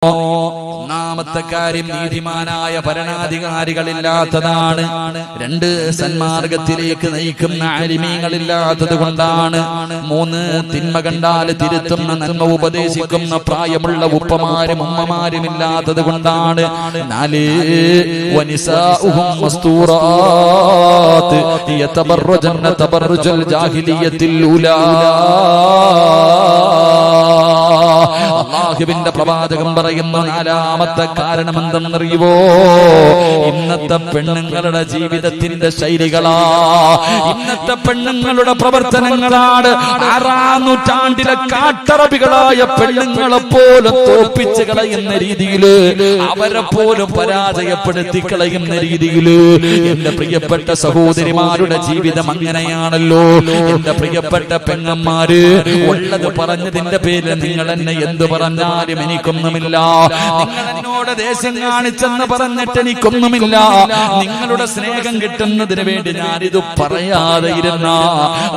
ഒന്നാമത്തെ കാര്യം നീതിമാനായ ഭരണാധികാരികളില്ലാത്തതാണ്. രണ്ട്, സന്മാർഗത്തിലേക്ക് നയിക്കുന്ന ആലിമീങ്ങളില്ലാത്തത് കൊണ്ടാണ്. മൂന്ന്, തിന്മ കണ്ടാൽ തിരുത്തുന്ന നന്മ ഉപദേശിക്കുന്ന പ്രായമുള്ള ഉപ്പമാരും ഉമ്മമാരും ഇല്ലാത്തത് കൊണ്ടാണ്. നാല്, വനിസാഉഹും മസ്തൂറാത്ത് യതബറജന തബറജൽ ജാഹിലിയത്തിൽ ഊലാ. അല്ലാഹുവിന്റെ പ്രവാചകൻ പറയുന്ന നാലാമത്തെ കാരണം എന്തെന്നറിയുവോ? ഇന്നത്തെ പെണ്ണുങ്ങളുടെ ജീവിതത്തിന്റെ ശൈലികളാ, ഇന്നത്തെ പെണ്ണുങ്ങളുടെ പ്രവർത്തനങ്ങളാണ്. 6-ാം നൂറ്റാണ്ടിലെ കാട്ടറബികളായ പെണ്ണുങ്ങളെ പോലും തോപ്പിച്ച് കളയുന്ന രീതിയില്, അവരെ പോലും പരാജയപ്പെടുത്തി കളയുന്ന രീതിയില് എന്റെ പ്രിയപ്പെട്ട സഹോദരിമാരുടെ ജീവിതം അങ്ങനെയാണല്ലോ. എന്റെ പ്രിയപ്പെട്ട പെങ്ങന്മാര്, ഉള്ളത് പറഞ്ഞതിന്റെ പേരിൽ നിങ്ങൾ എന്നെ എന്ത് പറഞ്ഞാലും എനിക്കൊന്നുമില്ല. നിങ്ങൾ എന്നോട് ദേശം കാണിച്ചെന്ന് പറഞ്ഞിട്ട് എനിക്കൊന്നുമില്ല. നിങ്ങളുടെ സ്നേഹം കിട്ടുന്നതിന് വേണ്ടി ഞാനിത് പറയാതെ ഇരുന്ന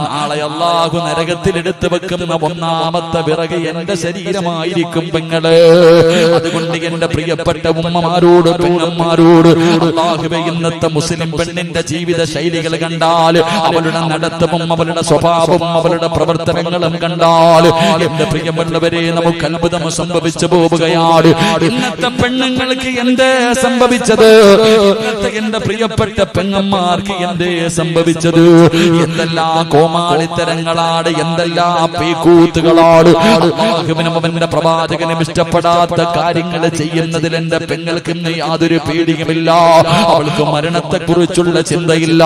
നാളെ അല്ലാഹു നരകത്തിൽ എടുത്തു വെക്കുന്ന ഒന്നാമത്തെ വിറക് എന്റെ ശരീരമായിരിക്കും പെങ്ങള്. അതുകൊണ്ട് എന്റെ പ്രിയപ്പെട്ട ഉമ്മമാരോട് പെങ്ങന്മാരോട്, അല്ലാഹുവേ, ഇന്നത്തെ മുസ്ലിം പെണ്ണിന്റെ ജീവിത ശൈലികൾ കണ്ടാൽ, അവളുടെ നടത്തവും അവളുടെ സ്വഭാവവും അവളുടെ പ്രവർത്തനങ്ങളും കണ്ടാൽ എന്റെ പ്രിയമുള്ളവരെ നമുക്ക് അത്ഭുതം സംഭവിച്ചു പോവുകയാണ്. ഇന്നത്തെ പെണ്ണുങ്ങൾക്ക് എന്തേ സംഭവിച്ചത്? ഇന്നത്തെ എന്റെ പ്രിയപ്പെട്ട പെങ്ങന്മാർക്ക് എന്തേ സംഭവിച്ചത്? എന്തെല്ലാം കോമാളിത്തരങ്ങളാണ്, എന്തെല്ലാം പേക്കൂത്തുകളാണ്. അല്ലാഹുവിനും അവന്റെ പ്രവാചകനും ഇഷ്ടപ്പെടാത്ത കാര്യങ്ങൾ ചെയ്യുന്നതിൽ എന്റെ പെങ്ങൾക്ക് യാതൊരു പേടിയുമില്ല. അവൾക്ക് മരണത്തെ കുറിച്ചുള്ള ചിന്തയില്ല,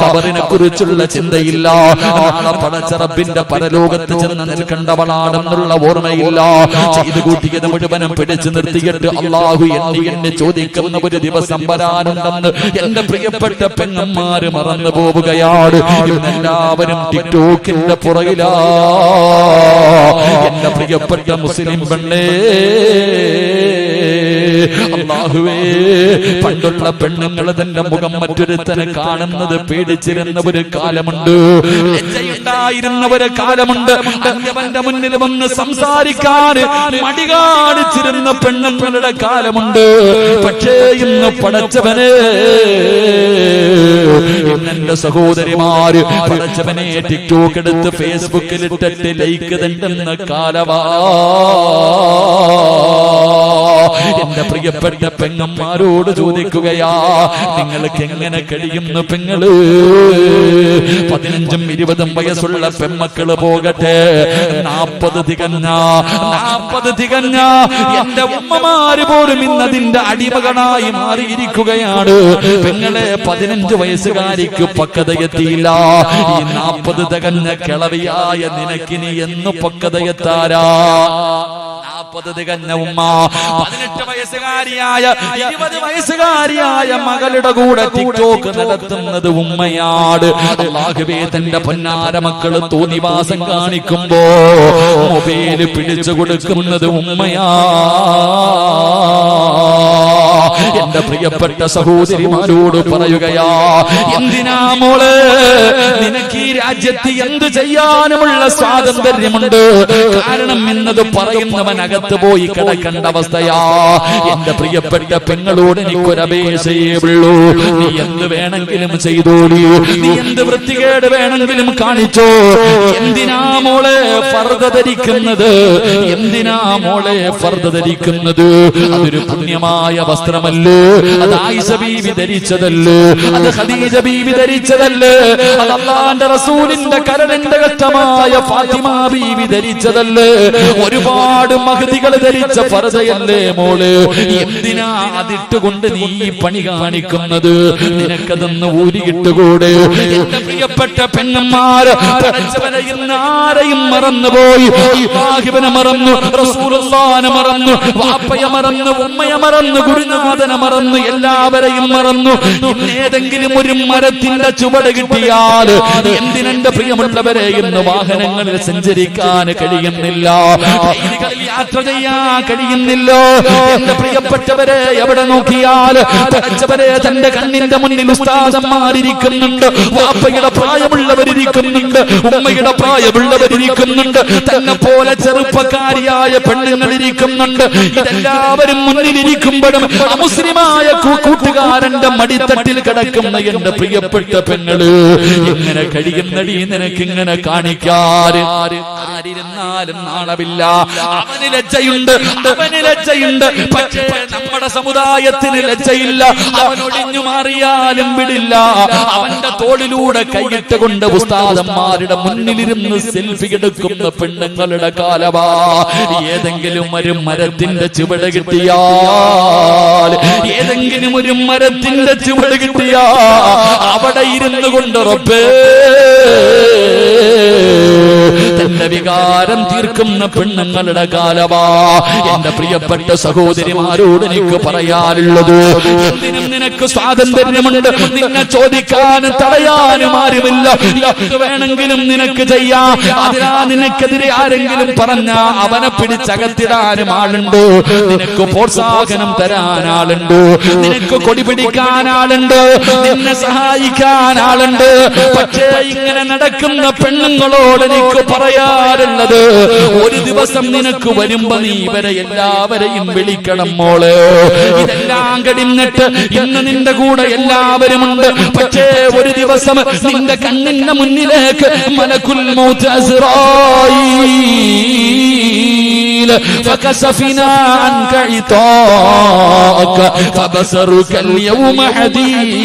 ഖബറിനെ കുറിച്ചുള്ള ചിന്തയില്ല, നാളെ പടച്ച റബ്ബിന്റെ പരലോകത്ത് ചെന്ന് നിൽക്കേണ്ടവളാണെന്നുള്ള ഓർമ്മയില്ല. ചെയ്തു കൂട്ടിയത് മുഴുവനും പിടിച്ചു നിർത്തിയിട്ട് അല്ലാഹു എണ്ണി ചോദിക്കുന്ന ഒരു ദിവസം വരാനുണ്ടെന്ന് എന്റെ പ്രിയപ്പെട്ട പെങ്ങന്മാര് മറന്നു പോവുകയാണ്. ഇന്നെല്ലാവരും ടിക്ടോക്കിന്റെ പുറകിലാ. എന്റെ പ്രിയപ്പെട്ട മുസ്ലിം പെണ്ണേ, അല്ലാഹുവേ, പണ്ടുള്ള പെണ്ണുങ്ങൾ തന്റെ മുഖം മറ്റൊരുത്തനെ കാണുന്നത് പേടിച്ചിരുന്ന ഒരു കാലമുണ്ട്, ലജ്ജയുണ്ടായിരുന്ന ഒരു കാലമുണ്ട്. അവന്റെ മുന്നിൽ വന്ന് സംസാരിക്കാൻ മടി കാണിച്ചിരുന്ന പെണ്ണുങ്ങളുടെ കാലമുണ്ട്. പക്ഷേ ഇന്ന് പടച്ചവനെ, എന്റെ സഹോദരിമാര് പടച്ചവനെ ടിക്ടോക്ക് എടുത്ത് ഫേസ്ബുക്കിൽ ഇട്ടിട്ട് ലൈക്ക് തണ്ടുന്ന കാലവാ. എന്റെ പ്രിയപ്പെട്ട പെങ്ങന്മാരോട് ചോദിക്കുകയാ, നിങ്ങൾക്ക് എങ്ങനെ കഴിയുന്നു പെങ്ങള്? 15ഉം 20ഉം വയസ്സുള്ള പെമ്മക്കള് പോകട്ടെ, 40 തികഞ്ഞ എന്റെ ഉമ്മമാര് പോലും ഇന്നതിന്റെ അടിമകളായി മാറിയിരിക്കുകയാണ്. പെങ്ങളെ, 15 വയസ്സുകാരിക്ക് പക്വതയെത്തിയില്ല. ഈ 40 തികഞ്ഞ കിളവിയായ നിനക്കിനി എന്ന് പക്വതയെത്താരാ? 40 തികഞ്ഞ ഉമ്മ 18 വയസ്സുകാരിയായ 20 വയസ്സുകാരിയായ മകളുടെ കൂടെ ടിക്ടോക്ക് നടത്തുന്നത് ഉമ്മയാണ്. അല്ലാഹുവേ, തന്റെ പൊന്നാര മക്കള് തോന്നിവാസം കാണിക്കുമ്പോ മൊബൈല് പിടിച്ചു കൊടുക്കുന്നത് ഉമ്മയാ. എന്റെ പ്രിയപ്പെട്ട സഹോദരിമാരോട് പറയുകയാ, എന്തിനാ മോളെ നിനക്ക് ഈ രാജ്യത്ത് എന്ത് ചെയ്യാനുമുള്ള സ്വാതന്ത്ര്യമുണ്ട്. കാരണം എന്നത് പറയുന്നവൻ അകത്ത് പോയി കിടക്കേണ്ട അവസ്ഥയാ. എന്റെ പ്രിയപ്പെട്ട പെങ്ങളോട് എനിക്കൊരപേക്ഷയേ ഉള്ളൂ, നീ എന്ത് വേണമെങ്കിലും ചെയ്തോളൂ, നീ എന്ത് വൃത്തികേട് വേണമെങ്കിലും കാണിച്ചോ. എന്തിനാ മോളെ ഫർദ ധരിക്കുന്നത്? എന്തിനാ മോളെ ഫർദ ധരിക്കുന്നത്? അതൊരു പുണ്യമായ വസ്ത്രമല്ലേ? അത് ആയിഷ ബീവി ധരിച്ചതല്ലേ? അത് ഖദീജ ബീവി ധരിച്ചതല്ലേ? അത് അല്ലാഹുവിന്റെ റസൂലിന്റെ കരളിന്റെ ഘട്ടമായ ഫാത്തിമ ബീവി ധരിച്ചതല്ലേ? ഒരുപാട് മഹദികൾ ധരിച്ച ഫർദയല്ലേ മോള്? എന്തിനാ അതിട്ടുകൊണ്ട് നീ പണി കാണിക്കുന്നത്? നിനക്കതൊന്ന് ഊരിയിട്ടുകൂടെ? എന്റെ പ്രിയപ്പെട്ട പെണ്ണന്മാര്, ആരെയും മറന്നുപോയി. അല്ലാഹുവിനെ മറന്നു, റസൂലുള്ളാഹിനെ മറന്നു, വാപ്പയെ മറന്നു, ഉമ്മയെ മറന്നു, ഗുരുനാഥനെ മറന്നു. മറന്നു, എല്ലാവരെയും മറന്നു. ഏതെങ്കിലും ഒരു മരത്തിന്റെ ചുവട് കിട്ടിയാൽ എന്തിനെന്റെ പ്രിയമുള്ളവരെ ഇന്ന് വാഹനങ്ങളിൽ സഞ്ചരിക്കാൻ കഴിയുന്നില്ല, ട്രെയിനുകളിൽ യാത്ര ചെയ്യാൻ കഴിയുന്നില്ല. എന്റെ പ്രിയപ്പെട്ടവരെ എവിടെ നോക്കിയാൽ പഠിച്ചവരെ തന്റെ കണ്ണിന്റെ മുന്നിൽ ഉസ്താദന്മാരിയ്ക്കുന്നുണ്ട്, വാപ്പയുടെ പ്രായമുള്ളവരിയ്ക്കുന്നുണ്ട്, ഉമ്മയുടെ പ്രായമുള്ളവരിയ്ക്കുന്നുണ്ട്, തന്നെ പോലെ ചെറുപ്പക്കാരിയായ പെണ്ണുങ്ങളിരിക്കുന്നുണ്ട്. ഇതെല്ലാവരും മുന്നിലിരിക്കുമ്പോഴും അമുസ്ലിമായ കൂട്ടുകാരന്റെ മടിത്തട്ടിൽ കിടക്കുന്ന എന്റെ പ്രിയപ്പെട്ട പെങ്ങള് എങ്ങനെ കഴിയുന്നടി നിനക്കിങ്ങനെ കാണിക്കാറ്? ആരിരുന്നാലും നാണമില്ല. അവന് ലജ്ജയുണ്ട്, അവന് ലജ്ജയുണ്ട്. പക്ഷേ നമ്മുടെ സമുദായത്തിന് ലജ്ജയില്ല. അവനൊഴിഞ്ഞു മാറിയാലും വിടില്ല. അവന്റെ തോളിലൂടെ കൈയിട്ട് കൊണ്ട് ഉസ്താദന്മാരുടെ മുന്നിലിരുന്ന് സെൽഫി എടുക്കുന്ന പെണ്ണുങ്ങളുടെ കാലമാ. ഏതെങ്കിലും ഒരു മരത്തിന്റെ ചുവട് കിട്ടിയാൽ, ഏതെങ്കിലും ഒരു മരത്തിന്റെ ചുവട് കിട്ടിയാ അവിടെ ഇരുന്നു കൊണ്ട് റബ്ബേ തന്റെ വികാരം തീർക്കുന്ന പെണ്ണുങ്ങളുടെ കാലമാ. എന്റെ പ്രിയപ്പെട്ട സഹോദരിമാരോട് എനിക്ക് പറയാനുള്ളത്, എന്തിനും നിനക്ക് സ്വാതന്ത്ര്യമുണ്ട്. നിന്നെ ചോദിക്കാനും തടയാനും ആരുമില്ല. എന്ത് വേണമെങ്കിലും നിനക്ക് ചെയ്യാം. അതിനാ നിനക്കെതിരെ ആരെങ്കിലും പറഞ്ഞ അവനെ പിടിച്ചകത്തിടാനും ആളുണ്ട്. നിനക്ക് പ്രോത്സാഹനം തരാൻ ആളുണ്ട്. നിനക്ക് കൊടി പിടിക്കാൻ ആളുണ്ട്. നിന്നെ സഹായിക്കാൻ ആളുണ്ട്. പക്ഷേ ഇങ്ങനെ നടക്കുന്ന പെണ്ണുങ്ങളോട് എനിക്ക് പറയാറുള്ളത്, ഒരു ദിവസം നിനക്ക് വരുമ്പോ നീ ഇവരെ എല്ലാവരെയും വിളിക്കണം മോള്. ഇതെല്ലാം കടിഞ്ഞിട്ട് ഇന്ന് നിന്റെ കൂടെ എല്ലാവരുമുണ്ട്. പക്ഷേ ഒരു ദിവസം നിന്റെ കണ്ണിന്റെ മുന്നിലേക്ക് മലക്കുൽ മൗത്ത് അസ്റായീൽ ഫകസഫിനാ അൻക ഇതാക ഫബസറുക അൽയൗമ ഹദീദ്.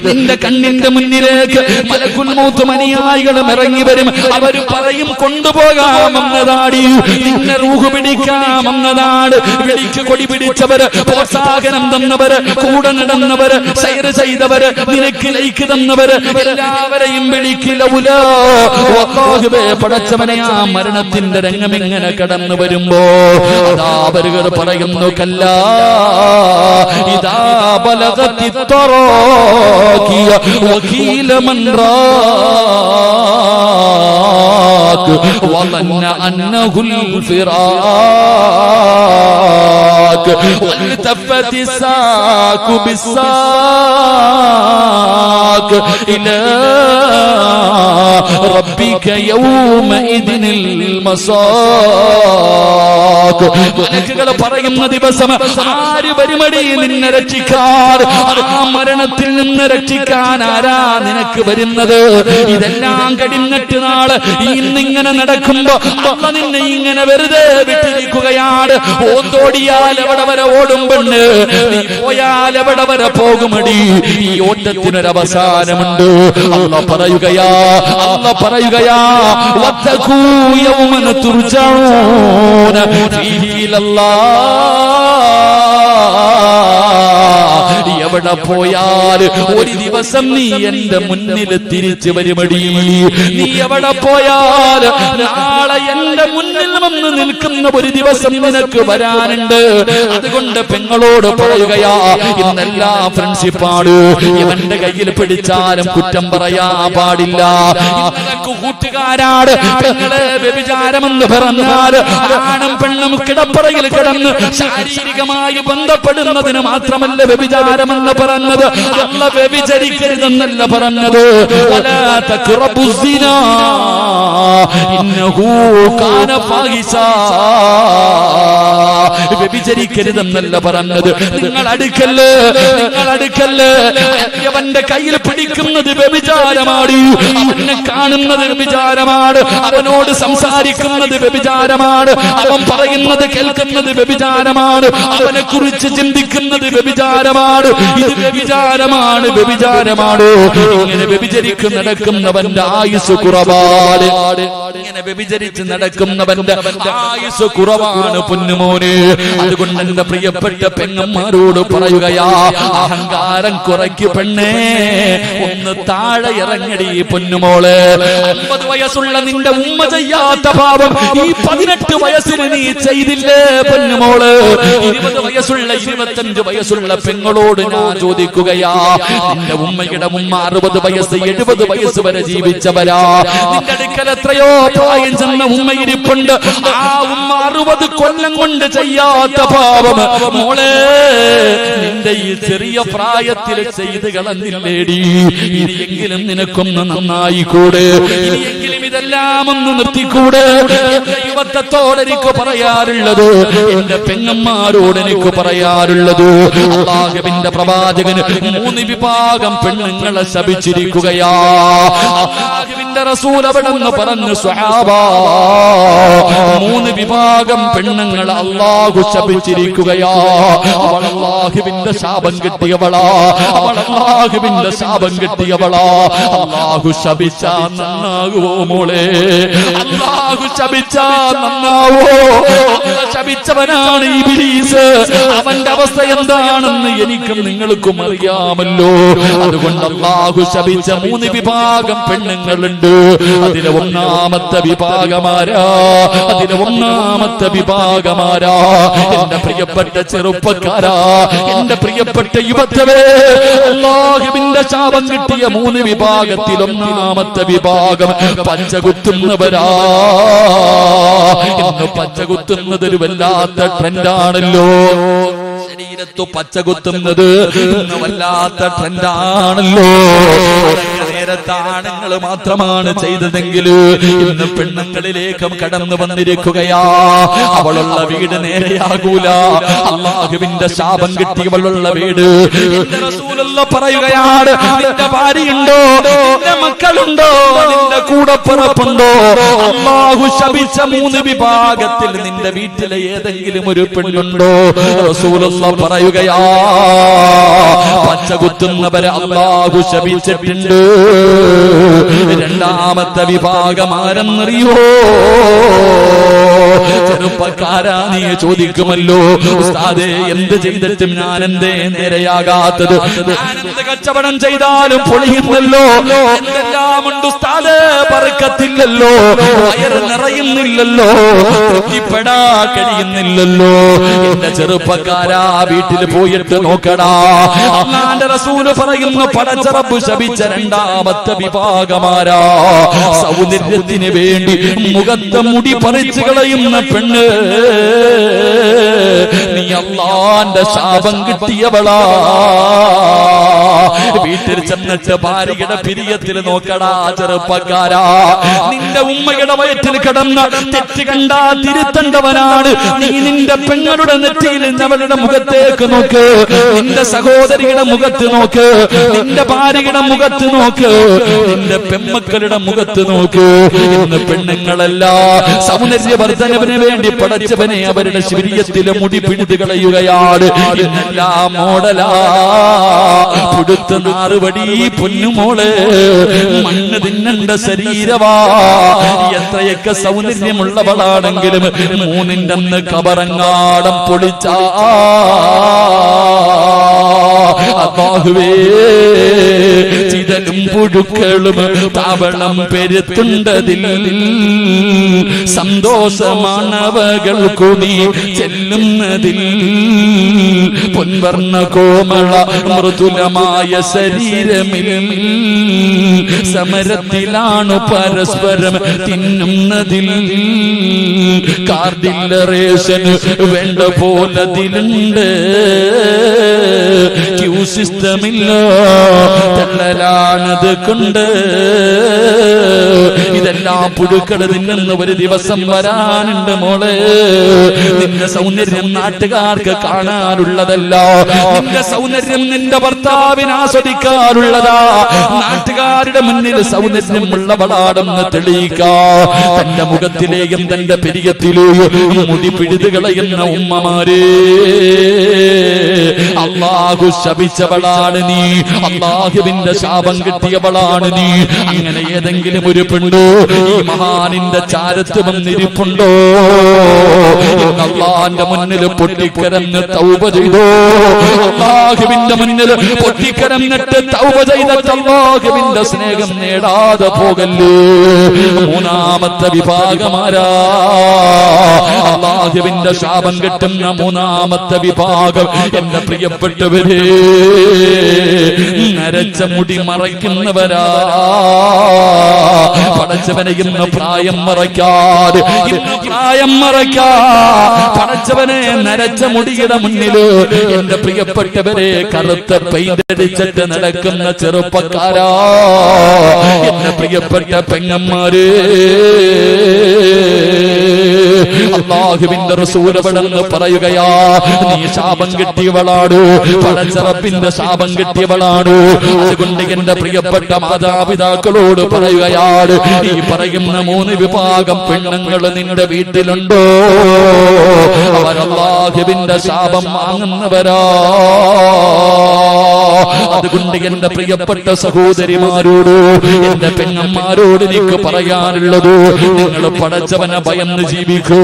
നിന്റെ കണ്ണിന്റെ മുന്നിലേക്ക് മലക്കുൽ മൗത്ത് അനുയായികളും ഇറങ്ങി വരും. അവർ പറയും കൊണ്ടുപോകാമെന്നതാടി, നിന്നെ റൂഹ് പിടിക്കാമെന്നതാണ്. വിളിക്ക് കൊടി പിടിച്ചവര്, പ്രോത്സാഹനം തന്നവര്, കൂടെ നടന്നവര്, സൈർ ചെയ്തവര്, നിനക്ക് ലൈക്ക് തന്നവര് എല്ലാവരെയും വിളിക്കില്ല. പടച്ചവനെ ആ മരണത്തിന്റെ രംഗം ഇങ്ങനെ കടന്നു വരുമ്പോ അതാ അവരുകൾ പറയുന്നു, കല്ലാ ഇദാ ബലഗത്തി തറാഖിയ വകീല മൻ റാഖ വظن أنه الفراق والتفت الساق بالساق إلى ربك يومئذ المساق. മലക്കുകൾ പറയുന്ന ദിവസം ആര് വരുമടി നിന്നെ രക്ഷിക്കാൻ? ആ മരണത്തിൽ നിന്ന് രക്ഷിക്കാൻ ആരാ നിനക്ക് വരുന്നത്? ഇതെല്ലാം കടിഞ്ഞിട്ട് നാള് ഇന്നിങ്ങനെ നടക്കുമ്പോ അമ്മ നിന്നെ ഇങ്ങനെ വെറുതെ വിട്ടിരിക്കുകയാണ്. ഓന്തോടിയാൽ എവിടെ വരെ ഓടും പെണ്ണ്, നീ പോയാൽ എവിടെ വരെ പോകുമടി? ഈ ഓട്ടത്തിനൊരവസാനമുണ്ട്. അല്ലാഹ് പറയുകയാ, അല്ലാഹ് പറയുകയാ, വത്തഖൂ യൗമൻ തുർജഊന ഫീഹി ഇലല്ലാഹ്. എവിടെ പോയാൽ ഒരു ദിവസം നീ എന്റെ മുന്നിൽ തിരിച്ചു വരുമടി. നീ എവിടെ പോയാൽ നാളെ എന്റെ മുന്നിൽ വന്ന് നിൽക്കുന്ന ഒരു ദിവസം നിനക്ക് വരാനുണ്ട്. അതുകൊണ്ട് പെങ്ങളോട് പറയുകയാ, ഇന്നെല്ലാം ഫ്രണ്ട്ഷിപ്പാണ്. ഇവന്റെ കയ്യിൽ പിടിച്ചാലും കുറ്റം പറയാ പാടില്ല. ഇന്നലക്ക് കൂട്ടുകാരാണ്. പെങ്ങളെ വ്യഭിചാരമെന്ന് പറഞ്ഞാൽ ആണും പെണ്ണും കിടപ്പറയിൽ കിടന്ന് ശാരീരികമായി ബന്ധപ്പെടുന്നതിന് മാത്രമല്ല വ്യഭിചാരമെന്ന് പറഞ്ഞത്. അല്ല വ്യഭിചരിക്കരുതെന്നല്ല പറഞ്ഞത്. വലാ തഖ്റബുസ് സിനാ ഇന്നഹു കാന ഫാഹിശാ. വ്യഭിചരിക്കരുതെന്നല്ല പറഞ്ഞത്. നിങ്ങൾ അടുക്കല്ല്, നിങ്ങൾ അടുക്കല്ല്. അവന്റെ കയ്യിൽ പിടിക്കുന്നത് വ്യഭിചാരമാണ്. അവനെ കാണുന്നത് വ്യഭിചാരമാണ്. അവനോട് സംസാരിക്കുന്നത് വ്യഭിചാരമാണ്. അവൻ പറയുന്നത് കേൾക്കുന്നത് വ്യഭിചാരമാണ്. അവനെ കുറിച്ച് ചിന്തിക്കുന്നത് വ്യഭിചാരമാണ്. ഇത് വ്യഭിചാരമാണ്, വ്യഭിചാരമാണ്. ഇങ്ങനെ വ്യഭിചരിക്ക് നടക്കുന്നവന്റെ ആയുസ് കുറവാണ്. ഇങ്ങനെ വ്യഭിചരിച്ച് നടക്കുന്നവന്റെ ആയുസ് കുറവാണ് പൊന്നുമോനെ. അതുകൊണ്ട് എന്റെ പ്രിയപ്പെട്ട പെങ്ങന്മാരോട് പറയുകയാ, അഹങ്കാരം കുറയ്ക്ക് പെണ്ണേ, ഒന്ന് താഴെ ഇറങ്ങടി പൊന്നുമോള്. 50 വയസ്സുള്ള നിന്റെ ഉമ്മ ചെയ്യാത്ത പാപം ഈ 18 വയസ്സിന് നീ ചെയ്തില്ലേ പൊന്നുമോള്? 20 വയസ്സുള്ള 25 വയസ്സുള്ള പെങ്ങളോട് ഞാൻ ചോദിക്കുകയാ, നിന്റെ ഉമ്മയുടെ ഉമ്മ 60 വയസ്സ് 70 വയസ്സ് വരെ ജീവിച്ചവരാ. നിന്റെ അടുക്കൽ എത്രയോ പ്രായം ചെന്ന ഉമ്മ ഇരിപ്പുണ്ട്. ആ ഉമ്മ 60 കൊല്ലം കൊണ്ട് ചെയ്യാത്ത പാപം മോളെ നിന്റെ ഈ ചെറിയ പ്രായത്തിൽ ചെയ്ത് കളഞ്ഞില്ലേടി. ഇനിയെങ്കിലും നിനക്കൊന്ന് നന്നായിക്കൂടെ? ഇനിയെങ്കിലും ഇതെല്ലാം ഒന്ന് നിർത്തിക്കൂടെ? യുവത്വത്തോട് എനിക്ക് പറയാറുള്ളത്, എന്റെ പെങ്ങന്മാരോട് എനിക്ക് പറയാറുള്ളത്, അല്ലാഹുവിന്റെ പ്രവാചകന് 3 വിഭാഗം പെണ്ണുങ്ങളെ ശപിച്ചിരിക്കുകയാ. അല്ലാഹുവിന്റെ റസൂൽ അവിടെന്ന് പറഞ്ഞു, സ്വഹാബാ 3 വിഭാഗം പെണ്ണുങ്ങളെ അല്ലാഹു ശപിച്ചിരിക്കുകയാ. അവൾ അല്ലാഹുവിന്റെ ശാപം കിട്ടിയവളാ, അവൾ അല്ലാഹുവിന്റെ ശാപം കിട്ടിയവളാ. അല്ലാഹു ശപിച്ചാ നന്നാകുവോ മോളെ? അല്ലാഹു ശപിച്ചാ നന്നാവോ? ശപിച്ചവനാണ് ഇബ്ലീസ്. അവന്റെ അവസ്ഥ എന്താണെന്ന് എനിക്കും നിങ്ങൾക്കും അറിയാമല്ലോ. അതുകൊണ്ട് അല്ലാഹു ശപിച്ച 3 വിഭാഗം പെണ്ണുങ്ങളുണ്ട്. അതിലെ ഒന്നാമത്തെ വിഭാഗമാരാ? എന്റെ പ്രിയപ്പെട്ട ചെറുപ്പക്കാരാ, എന്റെ പ്രിയപ്പെട്ട യുവത്വേ, അല്ലാഹുവിന്റെ ശാപം കിട്ടിയ 3 വിഭാഗത്തിൽ ഒന്നാമത്തെ വിഭാഗം പച്ചകുത്തുന്നവരാ. ഇന്ന് പച്ചകുത്തുന്നത് ഒരു വല്ലാത്ത ട്രെൻഡാണല്ലോ. ശരീരത്ത് പച്ചകുത്തുന്നത് ഇന്ന് വല്ലാത്ത ട്രെൻഡാണല്ലോ. നേരത്തെ ആണുങ്ങൾ മാത്രമാണ് ചെയ്തതെങ്കിൽ ഇന്ന് പെണ്ണുങ്ങളിലേക്കും കടന്നു വന്നിരിക്കുകയാ. അവളുള്ള വീട് നേരെയാകൂല. അല്ലാഹുവിന്റെ ശാപം കിട്ടിയവളുള്ള വീട്. റസൂലുള്ള പറയുകയാണ്, നിന്റെ ഭാര്യയുണ്ടോ, നിന്റെ മക്കളുണ്ടോ, നിന്റെ കൂടപ്പിറപ്പുണ്ടോ, അല്ലാഹു ശപിച്ച 3 വിഭാഗത്തിൽ നിന്റെ വീട്ടിലെ ഏതെങ്കിലും ഒരു പെണ്ണുണ്ടോ? റസൂലുള്ള പറയുകയാ, പച്ചകുത്തുന്നവരെ അല്ലാഹു ശപിച്ചിട്ടുണ്ട്. രണ്ടാമത്തെ വിഭാഗം ആരെന്നറിയോ? ചെറുപ്പക്കാരാ, നീ ചോദിക്കുമല്ലോ, ഉസ്താദേ എന്ത് ചെയ്തിട്ടും ഞാൻ എന്തേ നേരെയാകാത്തത്? ഞാനെന്ത് കച്ചവടം ചെയ്താലും പൊളിയുന്നല്ലോ, എന്തെല്ലാം ഉണ്ട് ഉസ്താദേ, ബർക്കത്തില്ലല്ലോ, വയറ് നിറയുന്നില്ലല്ലോ, തൃപ്തിപ്പെടാ കഴിയുന്നില്ലല്ലോ. എന്റെ ചെറുപ്പക്കാരാ, വീട്ടിൽ പോയിട്ട് നോക്കടാ. അല്ലാഹുവിന്റെ റസൂൽ പറയുന്നു, പടച്ച റബ്ബ് ശപിച്ച രണ്ടാമത്തെ വിഭാഗമാരാ? സൗന്ദര്യത്തിന് വേണ്ടി മുഖത്തെ മുടി പറിച്ചു കളയുന്ന പെണ്ണ്. നീ അല്ലാഹുവിന്റെ ശാപം കിട്ടിയവളാ. വീട്ടിൽ ചെന്നിട്ട് ഭാര്യയുടെ പിരിയത്തിൽ നോക്കടാ ചെറുപ്പക്കാരാ. നിന്റെ ഉമ്മയുടെ വയറ്റിൽ കിടന്ന തെറ്റ് കണ്ടാ തിരുത്തേണ്ടവനാണ് നീ. നിന്റെ പെങ്ങളുടെ നെറ്റിയിൽ അവളുടെ മുഖത്തേക്ക് നോക്ക്, നിന്റെ സഹോദരിയുടെ മുഖത്ത് നോക്ക്, നിന്റെ ഭാര്യയുടെ മുഖത്ത് നോക്ക്, നിന്റെ പെമ്മക്കളുടെ മുഖത്ത് നോക്ക്. ഇന്ന് പെണ്ണുങ്ങളല്ല സൗന്ദര്യവർദ്ധനവിന് വേണ്ടി പടച്ചവനെ അവരുടെ ശരീരത്തിലെ മുടി പിടിച്ചു കളയുകയാണ്. ഇന്നെല്ലാം മോഡലാ, പുടുത്ത നാറുപടി പൊന്നുമോള്, മണ്ണ് തിന്നണ്ട ശരീരവാ. എത്രയൊക്കെ സൗന്ദര്യമുള്ളവളാണെങ്കിലും 3ന്റെ അന്ന് കബറങ്ങാടം പൊളിച്ചാ അല്ലാഹുവേ, ചിതലും പുഴുക്കളും താവളം പെരുത്തുണ്ടതിൽ സന്തോഷമാണവകൾക്കു നീ ചെല്ലുന്നതിൽ. പൊൻവർണ്ണ കോമള മൃദുലമായ ശരീരമിൽ സമരത്തിലാണു പരസ്പരം തിന്നുന്നതിൽ. കാർഡില്ലറേഷന് വേണ്ട പോലതിലുണ്ട്, ക്യൂ സിസ്റ്റമില്ല, തള്ളലാണത് കൊണ്ട്. ഇതെല്ലാം പുഴുക്കൾ തിന്നുന്ന ഒരു ദിവസം വരാനുണ്ട് മോളെ. നിന്റെ സൗന്ദര്യം നാട്ടുകാർക്ക് കാണാനുള്ളതല്ല, നിന്റെ സൗന്ദര്യം നിന്റെ ഭർത്താവിന് ആസ്വദിക്കാനുള്ളതാ. നാട്ടുകാരുടെ മുന്നിൽ സൗന്ദര്യമുള്ളവളാണെന്ന് തെളിയിക്കാ. തന്റെ മുഖത്തിലെയും തന്റെ പെരിയത്തിലെയും മുടി പിഴുതു കളയുന്ന ഉമ്മമാരെ, അല്ലാഹു ശപിച്ചവളാണ് നീ, അല്ലാഹുവിന്റെ ശാപം കിട്ടിയവളാണ് നീ. അങ്ങനെ ഏതെങ്കിലും ഒരു പെണ്ണോ ഈ മഹാനിന്റെ ചാരത്ത് വന്നിരിപ്പുണ്ടോ? അള്ളാന്റെ മുന്നിൽ പൊട്ടിക്കരഞ്ഞ് തൗബ ചെയ്തോ, അള്ളാഹുവിന്റെ മുന്നിൽ പൊട്ടിക്കരഞ്ഞിട്ട് തൗബ ചെയ്തിട്ട് അള്ളാഹുവിന്റെ സ്നേഹം നേടാതെ പോകല്ലേ. മൂന്നാമത്തെ വിഭാഗമാരാ? അള്ളാഹുവിന്റെ ശാപം കിട്ടുന്ന മൂന്നാമത്തെ വിഭാഗം എന്റെ പ്രിയപ്പെട്ടവരെ, നരച്ച മുടി മറയ്ക്കുന്നവരാ. പടച്ചവനെ ഇന്ന് പ്രായം മറയ്ക്കാതെ, ഇന്ന് പ്രായം മറയ്ക്കാ പടച്ചവനെ നരച്ച മുടിയുടെ മുന്നില് എന്റെ പ്രിയപ്പെട്ടവരെ കറുത്ത പെയിന്റ് അടിച്ചിട്ട് നടക്കുന്ന ചെറുപ്പക്കാരാ, എന്റെ പ്രിയപ്പെട്ട പെങ്ങന്മാര്, അല്ലാഹുവിന്റെ റസൂൽ അവിടെന്ന് പറയുകയാ, നീ ശാപം കിട്ടിയവളാണ്, പടച്ച റബ്ബിന്റെ ശാപം കിട്ടിയവളാണ്. അതുകൊണ്ട് എന്റെ പ്രിയപ്പെട്ട മാതാപിതാക്കളോട് പറയുകയാണ്, ഈ പറയുന്ന മൂന്ന് വിഭാഗം പെണ്ണുങ്ങൾ നിന്റെ വീട്ടിലുണ്ടോ? അവർ അല്ലാഹുവിന്റെ ശാപം വാങ്ങുന്നവരാ. അതുകൊണ്ട് എന്റെ പ്രിയപ്പെട്ട സഹോദരിമാരോട്, എന്റെ പെങ്ങന്മാരോട് എനിക്ക് പറയാനുള്ളത്, നിങ്ങൾ പടച്ചവനെ ഭയന്ന് ജീവിക്കൂ,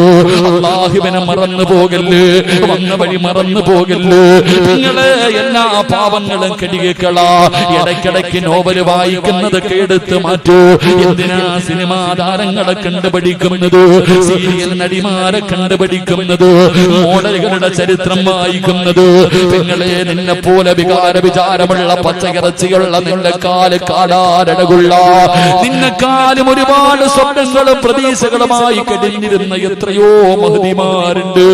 അല്ലാഹുവിനെ മറന്നു പോകല്ലേ, വന്ന വഴി മറന്നു പോകല്ലേ. നിങ്ങളെ എല്ലാ പാവങ്ങളും കെടികളാ. ഇടയ്ക്കിടയ്ക്ക് നോവല് വായിക്കുന്നതൊക്കെ എടുത്ത് മാറ്റൂ. എന്തിനാ സിനിമാ താരങ്ങളെ കണ്ടുപിടിക്കുന്നത്, സീരിയൽ നടിമാരെ കണ്ടുപിടിക്കുന്നത്, മോഡലുകളുടെ ചരിത്രം വായിക്കുന്നത്? നിങ്ങളെ നിന്നെ പോലെ വിചാരമുള്ള പച്ചയിറച്ചിയുള്ള നിന്റെ കാല് കാടാരടകുള്ള നിന്നെക്കാലും ഒരുപാട് സ്വപ്നങ്ങളും പ്രതീക്ഷകളുമായി കഴിഞ്ഞിരുന്ന എത്രയോ മഹദിമാരുണ്ട്.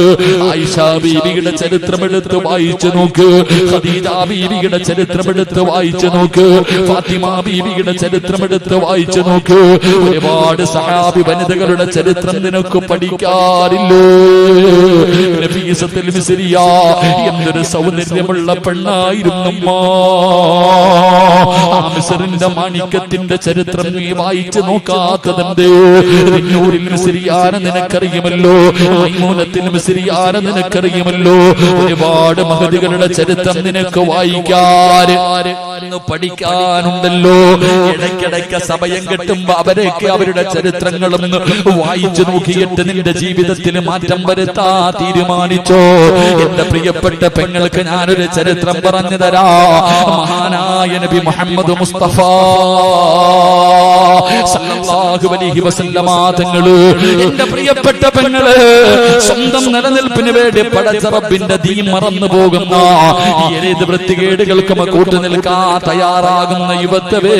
ആയിഷ ബീവിയുടെ ചരിത്രമെടുത്ത് വായിച്ചു നോക്ക്, ഖദീജ ബീവിയുടെ ചരിത്രമെടുത്ത് വായിച്ചു നോക്ക്, ഫാത്തിമ ബീവിയുടെ ചരിത്രമെടുത്ത് വായിച്ചു നോക്ക്. ഒരുപാട് സഹാബി വനിതകളുടെ ചരിത്രം നിനക്ക് പഠിക്കാറില്ലേ? നഫീസത്തുൽ മിസ്രിയ എന്തൊരു സൗന്ദര്യമുള്ള പെണ്ണായിരുന്നു. ആ മിസ്റിന്റെ മാണിക്യത്തിന്റെ ചരിത്രം നീ വായിച്ചു നോക്കാത്തതെന്തേ? റിന്നൂറിൽ മിസ്രിയാനെ നിനക്കറിയുമല്ലോ, മൈമൂനത്തിൽ മിസ്രിയാനെ നിനക്കറിയുമല്ലോ. ഒരുപാട് മഹദികളുടെ ചരിത്രം നിനക്ക് വായിക്കാൻ പഠിക്കാനുണ്ടല്ലോ. ഇടയ്ക്കിടയ്ക്ക് സമയം കിട്ടുമ്പോ അവരൊക്കെ അവരുടെ ചരിത്രങ്ങളൊന്ന് വായിച്ചു നോക്കിയിട്ട് നിന്റെ ജീവിതത്തിൽ മാറ്റം വരുത്താ തീരുമാനിച്ചോ? എന്റെ പ്രിയപ്പെട്ട പെങ്ങൾക്ക് ഞാനൊരു ചരിത്രം പറഞ്ഞു തരാ. മഹാനായ നബി മുഹമ്മദ് മുസ്തഫ സല്ലല്ലാഹു അലൈഹി വസല്ലമ തങ്ങള്, എന്റെ പ്രിയപ്പെട്ട പെങ്ങള്, സ്വന്തം നിലനിൽപ്പിന് വേണ്ടി പടച്ച റബ്ബിന്റെ ദീൻ മറന്നു പോകുന്ന ഏത് വൃത്തികേടുകൾക്കും കൂട്ടു നിൽക്കാൻ തയ്യാറാകുന്ന യുവത്വേ,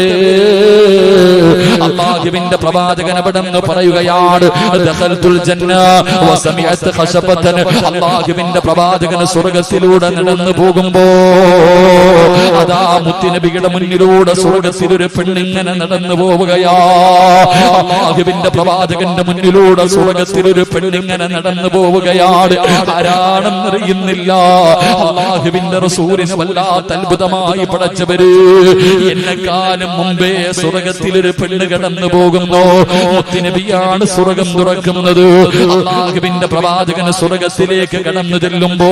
അല്ലാഹുവിന്റെ പ്രവാചകൻ അവിടെന്ന് പറയുകയാണ്, ദഖൽതുൽ ജന്ന വസമിഅത് ഖശബതൻ. അല്ലാഹുവിന്റെ പ്രവാചകൻ സ്വർഗ്ഗത്തിലൂടെ നടന്നു പോകുമ്പോ അതാ മുത്തുനബിയുടെ മുന്നിലൂടെ സ്വർഗ്ഗത്തിൽ ഒരു പെണ്ണിങ്ങനെ നടന്നു പോവുകയാ. അല്ലാഹുവിന്റെ പ്രവാചകന്റെ മുന്നിലൂടെ സ്വർഗ്ഗത്തിൽ ഒരു പെണ്ണിങ്ങനെ നടന്നു പോവുകയാണ്. ആരാണെന്നറിയുന്നില്ല. അല്ലാഹുവിന്റെ റസൂലിന് വല്ലാത്ത അത്ഭുതമായി പടച്ചവര്, എന്നെക്കാലം മുമ്പേ സ്വർഗ്ഗത്തിൽ ഒരു പെണ്ണ് കടന്നു പോകുന്നു. മുത്തുനബിയാണ് സ്വർഗ്ഗം തുറക്കുന്നത്. അല്ലാഹുവിന്റെ പ്രവാചകൻ സ്വർഗ്ഗത്തിലേക്ക് കടന്നു ചെല്ലുമ്പോ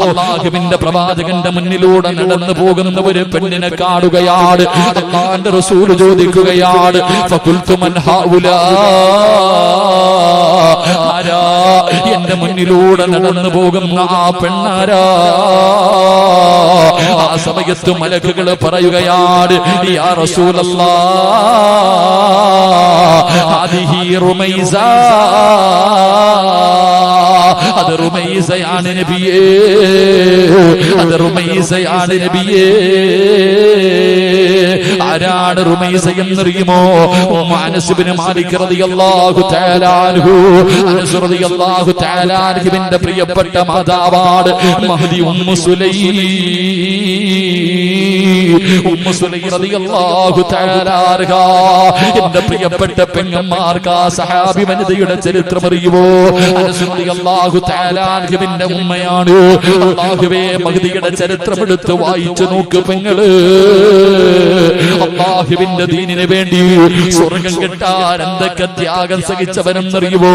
അല്ലാഹുവിന്റെ പ്രവാചകന്റെ മുന്നിലൂടെ നടന്നു പോകുന്ന ഒരു പെണ്ണിനെ കാണുകയാണ്. അല്ലാഹുവിന്റെ റസൂൽ ചോദിക്കുകയാണ്, ഫഖുൽതു മൻ ഹൗലാ, ആരാ എന്റെ മുന്നിലൂടെ നടന്നു പോകുന്ന ആ പെണ്ണാരാ? ആ സമയത്ത് മലക്കുകൾ പറയുകയാണ്, യാ റസൂലല്ലാഹ് ഹാദിഹി റുമൈസ, അത് റുമൈസയാണ് നബിയേ, അത് റുമൈസയാണ് നബിയേ. ആരാണ് റുമൈസ എന്നറിയുമോ? അനസ് ഇബ്നു മാലിക് റളിയല്ലാഹു തആല അൻഹു, അനസ് റളിയല്ലാഹു തആല അൻഹുവിന്റെ പ്രിയപ്പെട്ട മാതാവാണ് മഹ്ദി ഉമ്മു സുലൈം. ഉമ്മു സുലൈം റളിയല്ലാഹു തആല അൻഹ, എന്റെ പ്രിയപ്പെട്ട പെങ്ങന്മാർക്ക് ആ സഹാബി വനിതയുടെ ചരിത്രം അറിയുമോ? അനസ് റളിയല്ലാഹു തആല അൻഹുവിന്റെ ഉമ്മയാണ്. അല്ലാഹുവേ, മഹ്ദിയുടെ ചരിത്രം എടുത്ത് വായിച്ചു നോക്ക് പെങ്ങള്. അല്ലാഹുവിന്റെ ദീനിന് വേണ്ടി സ്വർഗം കിട്ടാൻ എന്തൊക്കെ ത്യാഗം സഹിച്ചവനെന്നറിയുമോ?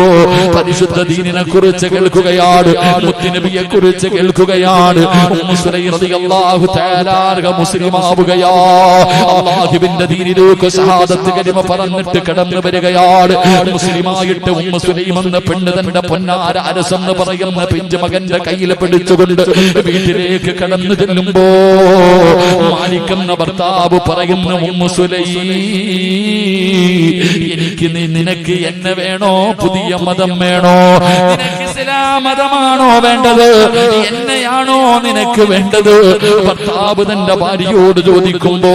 പരിശുദ്ധ ദീനിനെ കുറിച്ച് കേൾക്കുകയാണ്, മുത്തുനബിയെ കുറിച്ച് കേൾക്കുകയാണ്. ഉമ്മു സുലൈം റളിയല്ലാഹു തആല മുസ്ലിമാവുകയാ. അല്ലാഹുവിന്റെ ദീനിലേക്ക് ഷഹാദത്ത് കലിമ പറഞ്ഞിട്ട് കടന്നു വരികയാണ്. മുസ്ലിമായിട്ട് ഉമ്മു സുലൈം എന്ന പെണ്ണ് തന്റെ പൊന്നാര അനസ് എന്ന് പറയുന്ന പിഞ്ചു മകന്റെ കയ്യിൽ പിടിച്ചുകൊണ്ട് വീട്ടിലേക്ക് കടന്നു ചെല്ലുമ്പോ മാലിക് എന്ന ഭർത്താവ് പറയുന്ന ഉമ്മു സുലൈം, എനിക്ക് നിനക്ക് എന്നെ വേണോ, പുതിയ മതം വേണോ? നിനക്ക് ഇസ്ലാം മതമാണോ വേണ്ടത്, എന്നെയാണോ നിനക്ക് വേണ്ടത്? ഭർത്താവ് തന്റെ ഭാര്യയോട് ചോദിക്കുമ്പോ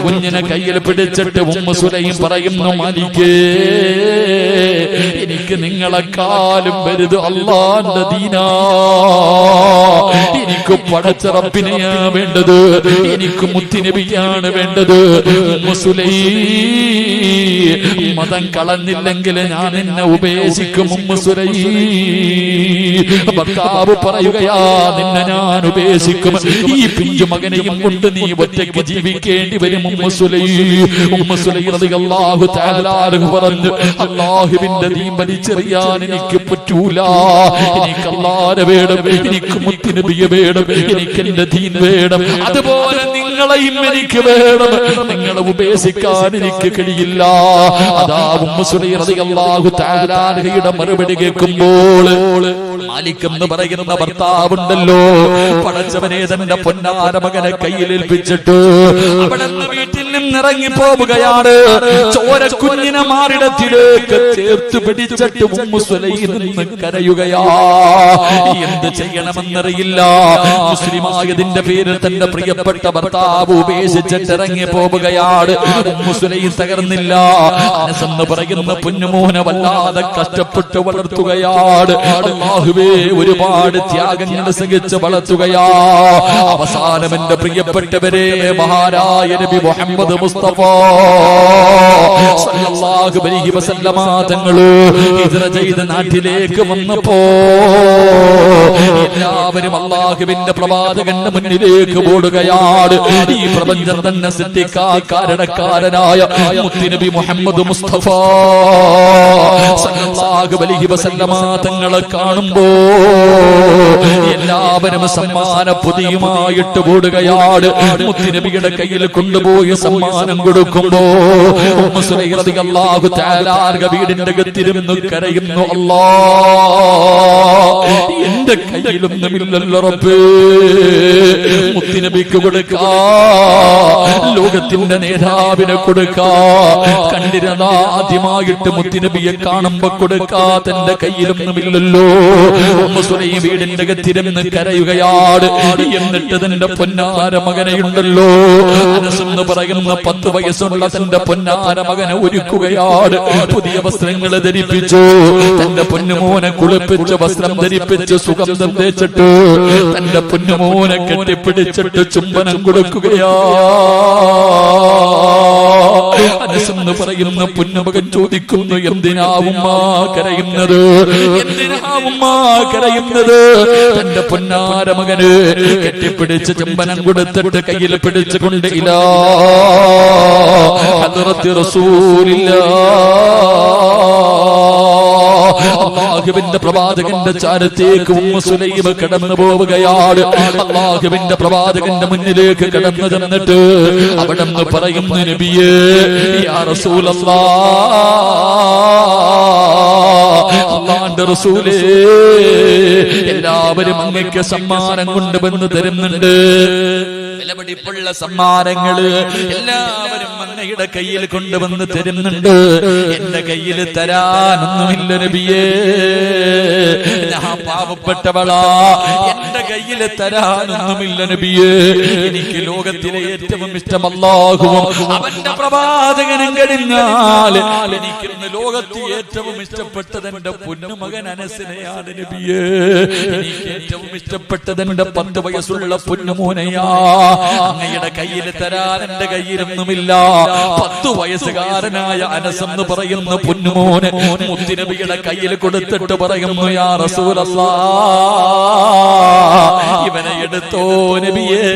കുഞ്ഞിനെ കയ്യിൽ പിടിച്ചിട്ട് ഉമ്മു സുലൈം പറയുന്നു, മാലിക്കേ, എനിക്ക് നിങ്ങളെക്കാളും വലുത് അല്ലാഹുവിന്റെ ദീനാ. എനിക്ക് പടച്ച റബ്ബിനെയാ വേണ്ടത്, എനിക്ക് മുത്തുനബിയാണ് വേണ്ടത്. ഉമ്മു സുലൈം, മതം കളഞ്ഞില്ലെങ്കിൽ ഞാൻ എന്നെ ഉപേക്ഷിക്കും. ഉമ്മു സുലൈം, ഭർത്താവ് പറയുകയാ, നിന്നെ ഞാൻ ഉപേക്ഷിക്കും, ഈ പിഞ്ചു മകനെയും കൊണ്ട് നീ ഒറ്റയ്ക്ക് ജീവിക്കേണ്ടി വരും. ഉമ്മു സുലൈം റളിയല്ലാഹു തആല പറഞ്ഞു, അല്ലാഹുവിന്റെ ദീൻ വലിച്ചെറിയാൻ എനിക്ക് പറ്റൂല. എനിക്ക് അല്ലാഹുവിനെ വേണം, എനിക്ക് മുത്തുനബിയെ വേണം, എനിക്ക് എന്റെ ദീൻ വേണം. അതുപോലെ നിങ്ങളെയും എനിക്ക് വേണം, നിങ്ങളെ ഉപേക്ഷിക്കാൻ എനിക്ക് കഴിയില്ല. അതാ ഉമ്മു സുലൈം റളിയല്ലാഹു തആലയുടെ മറുപടി കേൾക്കുമ്പോൾ മാലിക് എന്ന് പറയുന്ന ഭർത്താവുണ്ടല്ലോ, പടച്ചവനെ തന്റെ പൊന്നാര മകനെ കയ്യിലേൽപ്പിച്ചിട്ട് അവിടെ വീട്ടിൽ നിന്നിറങ്ങി പോവുകയാണ്. ചോരക്കുഞ്ഞിനെ മാറിടത്തിലേക്ക് ചേർത്ത് പിടിച്ചിട്ട് ഉമ്മു സുലൈം നിന്ന് കരയുകയാ. എന്ത് ചെയ്യണമെന്നറിയില്ല. മുസ്ലിമായതിന്റെ പേരിൽ തന്റെ പ്രിയപ്പെട്ട ഭർത്താവ് ഉപേക്ഷിച്ചിട്ട് ഇറങ്ങി പോവുകയാണ്. Ummu Sulaim തകർന്നില്ല. അനസ് എന്ന് പറയുന്ന പൊന്നുമോനെ വല്ലാതെ കഷ്ടപ്പെട്ട് വളർത്തുകയാണ്. അല്ലാഹുവേ, ഒരുപാട് ത്യാഗങ്ങൾ സഹിച്ച് വളർത്തുകയാ. അവസാനം എന്റെ പ്രിയപ്പെട്ടവരെ, മഹാനായ നബി മുഹമ്മദ് മുസ്തഫ സല്ലല്ലാഹു അലൈഹി വസല്ലമ തങ്ങൾ ഹിജ്റ ചെയ്ത നാട്ടിലേക്ക് വന്നപ്പോ എല്ലാവരും അല്ലാഹുവിന്റെ പ്രവാചകന്റെ മുന്നിലേക്ക് ഓടുകയാണ്. ഈ പ്രപഞ്ചം തന്നെ സൃഷ്ടിക്കാൻ കാരണക്കാരനായ മുത്തുനബി മുഹമ്മദ് മുസ്തഫ സല്ലല്ലാഹു അലൈഹി വസല്ലമ തങ്ങളെ കാണുമ്പോ എല്ലാവരും സമ്മാന പൊതിയുമായിട്ട് ഓടുകയാണ്. മുത്തുനബിയുടെ കയ്യിൽ കൊണ്ടുപോയി സമ്മാനം കൊടുക്കുമ്പോ ഉമ്മു സുലൈം റളിയല്ലാഹു തആല വീടിന്റെ അകത്തിരുന്ന് കരയുന്നു, അല്ലാഹ്, എന്റെ കയ്യിലൊന്നുമില്ലല്ലോ റബ്ബേ, മുത്തുനബിക്ക് കൊടുക്കാ, ലോകത്തിന്റെ നേതാവിനെ കൊടുക്കാ. കണ്ടിരുന്ന ആദ്യമായിട്ട് മുത്തുനബിയെ കാണുമ്പോ കൊടുക്കാ തന്റെ കയ്യിലൊന്നുമില്ലല്ലോ. ഉമ്മു സുലൈം വീടിന്റെ അകത്തിരുന്ന് കരയുകയാണ്. എന്നിട്ട് തന്റെ പൊന്നാര മകനെയുണ്ടല്ലോ, അനസ് എന്ന് പറയുന്ന 10 വയസ്സുള്ള തന്റെ പൊന്നാര മകനെ ഒരുക്കുകയാണ്. പുതിയ വസ്ത്രങ്ങൾ ധരിപ്പിച്ചു, തന്റെ പൊന്നുമോനെ കുളിപ്പിച്ച് വസ്ത്രം ധരിപ്പിച്ച് സുഗന്ധം തേച്ചിട്ട് തന്റെ പൊന്നുമോനെ കെട്ടിപ്പിടിച്ചിട്ട് ചുംബനം കൊടുക്കുകയാ. അനസ് എന്ന് പറയുന്ന പൊന്നുമകൻ ചോദിക്കുന്നു, എന്തിനാവുമ്മ കരയുന്നത്, എന്തിനാവുമ്മ കരയുന്നത്? തന്റെ പൊന്നാര മകന് കെട്ടിപ്പിടിച്ച് ചുംബനം കൊടുത്തിട്ട് കയ്യിൽ പിടിച്ചുകൊണ്ട് ഇലാ ഹദ്റത്തി റസൂലില്ലാഹ്, അല്ലാഹുവിന്റെ പ്രവാചകന്റെ ചാരത്തേക്ക് ഉമ്മു സുലൈം കടന്നു പോവുകയാണ്. അല്ലാഹുവിന്റെ പ്രവാചകന്റെ മുന്നിലേക്ക് കടന്നു ചെന്നിട്ട് അവിടെ നിന്ന് പറയുന്നു, നബിയേ, യാ റസൂലല്ലാഹ്, അല്ലാഹുവിന്റെ റസൂലേ, എല്ലാവരും അങ്ങേക്ക് സമ്മാനം കൊണ്ടുവന്ന് തരുന്നുണ്ട്, വിലപിടിപ്പുള്ള സമ്മാനങ്ങള് എല്ലാവരും അങ്ങയുടെ കയ്യിൽ കൊണ്ടുവന്ന് തരുന്നുണ്ട്. എന്റെ കയ്യിൽ തരാനൊന്നുമില്ല നബിയേ, ഞാൻ പാവപ്പെട്ടവളാ, എന്റെ കയ്യിൽ തരാനൊന്നുമില്ല നബിയേ. എനിക്ക് ലോകത്തിലെ ഏറ്റവും ഇഷ്ടം അല്ലാഹുവും അവന്റെ പ്രവാചകനും കഴിഞ്ഞാൽ എനിക്കിന്ന് ലോകത്തിൽ ഏറ്റവും ഇഷ്ടപ്പെട്ടത് എന്റെ പൊന്നുമകൻ അനസിനെയാണ് നബിയേ. എനിക്ക് ഏറ്റവും ഇഷ്ടപ്പെട്ടത് എന്റെ 10 വയസ്സുള്ള പൊന്നുമോനെയാ. അങ്ങയുടെ കയ്യിൽ തരാൻ എന്റെ കയ്യിലൊന്നുമില്ല. 10 വയസ്സുകാരനായ അനസ് എന്ന് പറയുന്ന പൊന്നുമോനെ മുത്തുനബിയുടെ കയ്യിൽ കൊടുത്തിട്ട് പറയുന്നു, യാ റസൂലല്ലാഹ്, ഇവനെ എടുത്തോ നബിയേ,